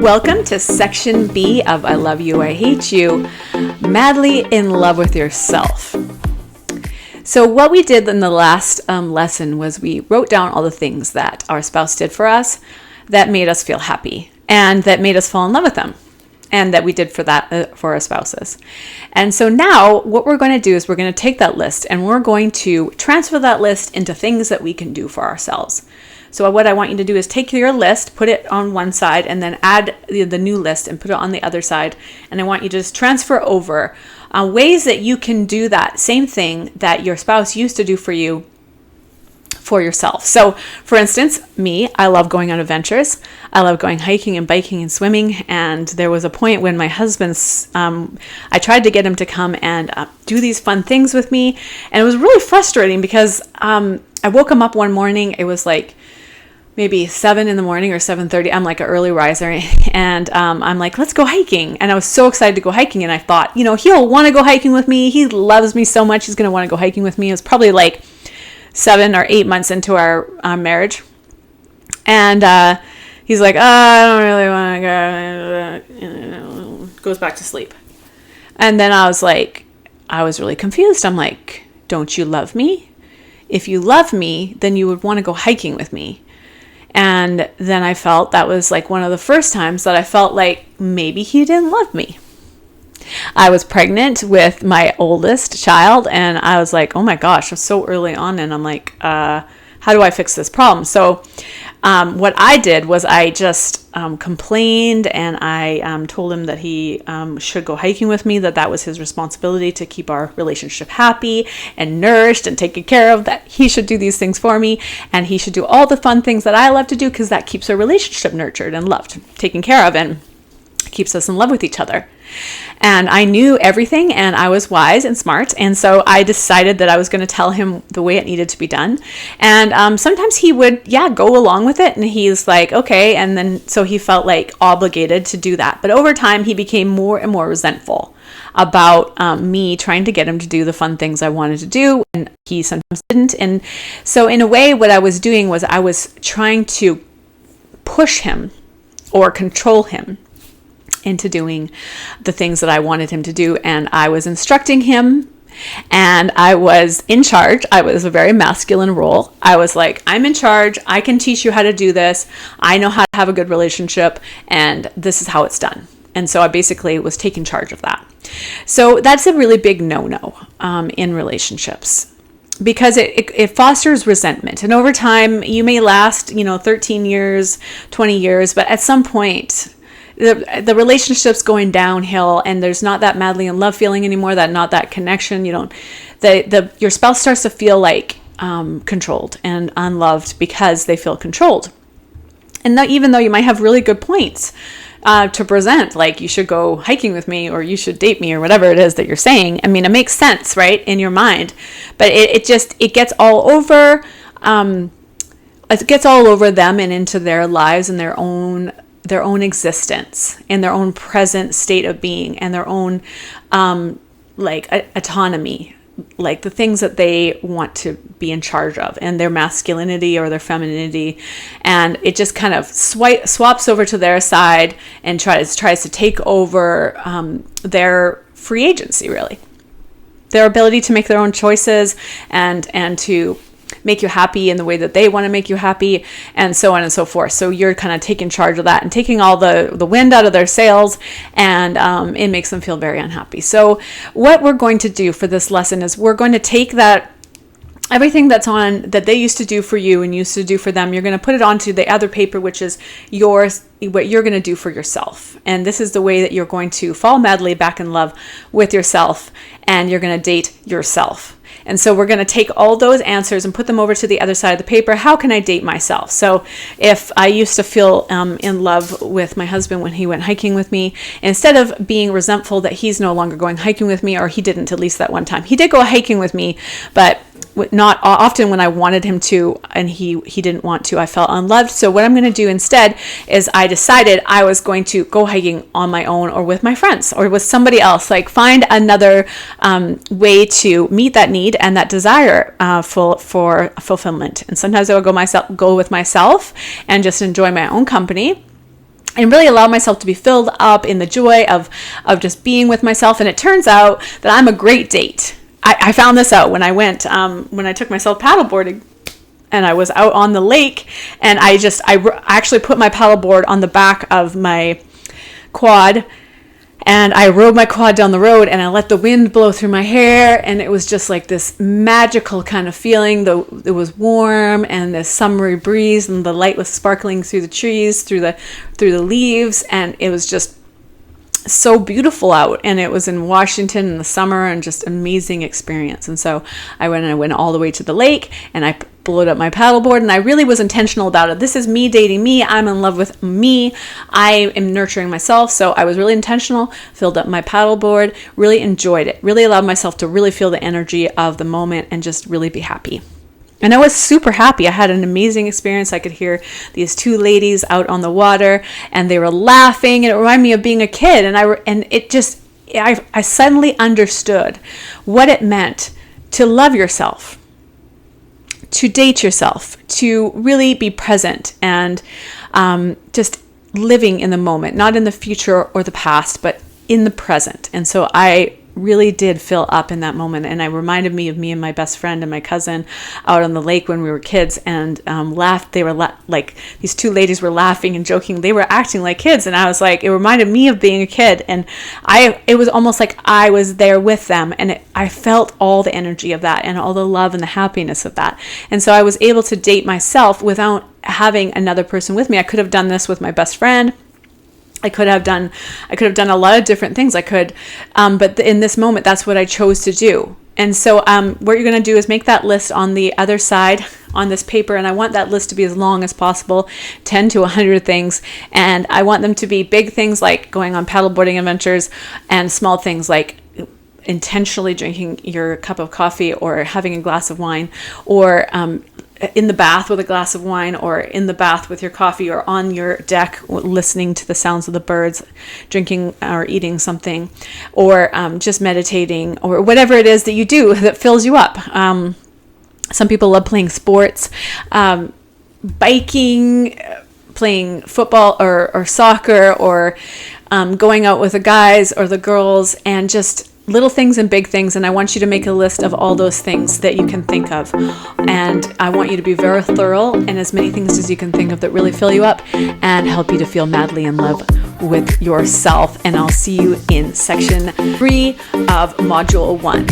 Welcome to Section B of I Love You, I Hate You, Madly in Love with Yourself. So what we did in the last lesson was we wrote down all the things that our spouse did for us that made us feel happy and that made us fall in love with them, and that we did for our spouses. And so now what we're going to do is we're going to take that list and we're going to transfer that list into things that we can do for ourselves. So what I want you to do is take your list, put it on one side, and then add the new list and put it on the other side. And I want you to just transfer over ways that you can do that same thing that your spouse used to do for you for yourself. So for instance, me, I love going on adventures. I love going hiking and biking and swimming. And there was a point when my husband's, I tried to get him to come and do these fun things with me. And it was really frustrating because I woke him up one morning. It was like maybe 7 a.m. or 7:30. I'm like an early riser. And I'm like, let's go hiking. And I was so excited to go hiking. And I thought, he'll want to go hiking with me. He loves me so much. He's going to want to go hiking with me. It was probably like 7 or 8 months into our marriage. And he's like, I don't really want to go. Goes back to sleep. And then I was really confused. I'm like, don't you love me? If you love me, then you would want to go hiking with me. And then I felt that was like one of the first times that I felt like maybe he didn't love me. I was pregnant with my oldest child, and I was like, oh my gosh, I'm so early on, and I'm like, how do I fix this problem? So what I did was I just complained, and I told him that he should go hiking with me, that was his responsibility to keep our relationship happy and nourished and taken care of, that he should do these things for me, and he should do all the fun things that I love to do, because that keeps our relationship nurtured and loved, taken care of, and keeps us in love with each other. And I knew everything, and I was wise and smart, and so I decided that I was going to tell him the way it needed to be done. And sometimes he would go along with it, and he's like, okay, and then so he felt like obligated to do that. But over time he became more and more resentful about me trying to get him to do the fun things I wanted to do, and he sometimes didn't. And so in a way, what I was doing was I was trying to push him or control him into doing the things that I wanted him to do. And I was instructing him, and I was in charge. I was a very masculine role. I was like, I'm in charge. I can teach you how to do this. I know how to have a good relationship, and this is how it's done. And so I basically was taking charge of that. So that's a really big no-no in relationships, because it fosters resentment. And over time, you may last, 13 years, 20 years, but at some point, the relationship's going downhill, and there's not that madly in love feeling anymore, that connection. Your spouse starts to feel like controlled and unloved because they feel controlled. And even though you might have really good points to present, like you should go hiking with me, or you should date me, or whatever it is that you're saying, I mean, it makes sense, right, in your mind, but it gets all over. It gets all over them and into their lives and their own existence and their own present state of being and their own autonomy, like the things that they want to be in charge of, and their masculinity or their femininity. And it just kind of swaps over to their side and tries to take over their free agency, really, their ability to make their own choices and to make you happy in the way that they want to make you happy, and so on and so forth. So you're kind of taking charge of that and taking all the wind out of their sails, and it makes them feel very unhappy. So what we're going to do for this lesson is we're going to take that everything that's on that they used to do for you and used to do for them, you're going to put it onto the other paper, which is yours, what you're going to do for yourself. And this is the way that you're going to fall madly back in love with yourself, and you're going to date yourself. And so we're going to take all those answers and put them over to the other side of the paper. How can I date myself? So if I used to feel in love with my husband when he went hiking with me, instead of being resentful that he's no longer going hiking with me, or he didn't, at least that one time. He did go hiking with me, but not often when I wanted him to, and he didn't want to. I felt unloved. So what I'm going to do instead is I decided I was going to go hiking on my own, or with my friends, or with somebody else. Like, find another way to meet that need and that desire for fulfillment. And sometimes I will go with myself and just enjoy my own company. and really allow myself to be filled up in the joy of just being with myself. And it turns out that I'm a great date. I found this out when I took myself paddleboarding, and I was out on the lake, and I actually put my paddleboard on the back of my quad, and I rode my quad down the road, and I let the wind blow through my hair, and it was just like this magical kind of feeling. It was warm, and this summery breeze, and the light was sparkling through the trees, through the leaves, and it was just so beautiful out. And it was in Washington in the summer, and just amazing experience. And so I went all the way to the lake, and I blowed up my paddleboard, and I really was intentional about it. This is me dating me. I'm in love with me. I am nurturing myself. So I was really intentional, filled up my paddleboard, really enjoyed it, really allowed myself to really feel the energy of the moment and just really be happy. And I was super happy. I had an amazing experience. I could hear these two ladies out on the water, and they were laughing, and it reminded me of being a kid. And I suddenly understood what it meant to love yourself, to date yourself, to really be present, and just living in the moment, not in the future or the past, but in the present. And so I really did fill up in that moment, and it reminded me of me and my best friend and my cousin out on the lake when we were kids, and laughed. They were like, these two ladies were laughing and joking. They were acting like kids, and I was like, it reminded me of being a kid, and it was almost like I was there with them, and I felt all the energy of that and all the love and the happiness of that. And so I was able to date myself without having another person with me. I could have done this with my best friend. I could have done a lot of different things. But in this moment, that's what I chose to do. And so what you're going to do is make that list on the other side on this paper. And I want that list to be as long as possible, 10 to 100 things. And I want them to be big things like going on paddleboarding adventures, and small things like intentionally drinking your cup of coffee, or having a glass of wine, or in the bath with a glass of wine, or in the bath with your coffee, or on your deck listening to the sounds of the birds, drinking or eating something, or just meditating, or whatever it is that you do that fills you up. Some people love playing sports, biking, playing football or soccer, or going out with the guys or the girls, and just little things and big things. And I want you to make a list of all those things that you can think of. And I want you to be very thorough, and as many things as you can think of that really fill you up and help you to feel madly in love with yourself. And I'll see you in section 3 of module 1.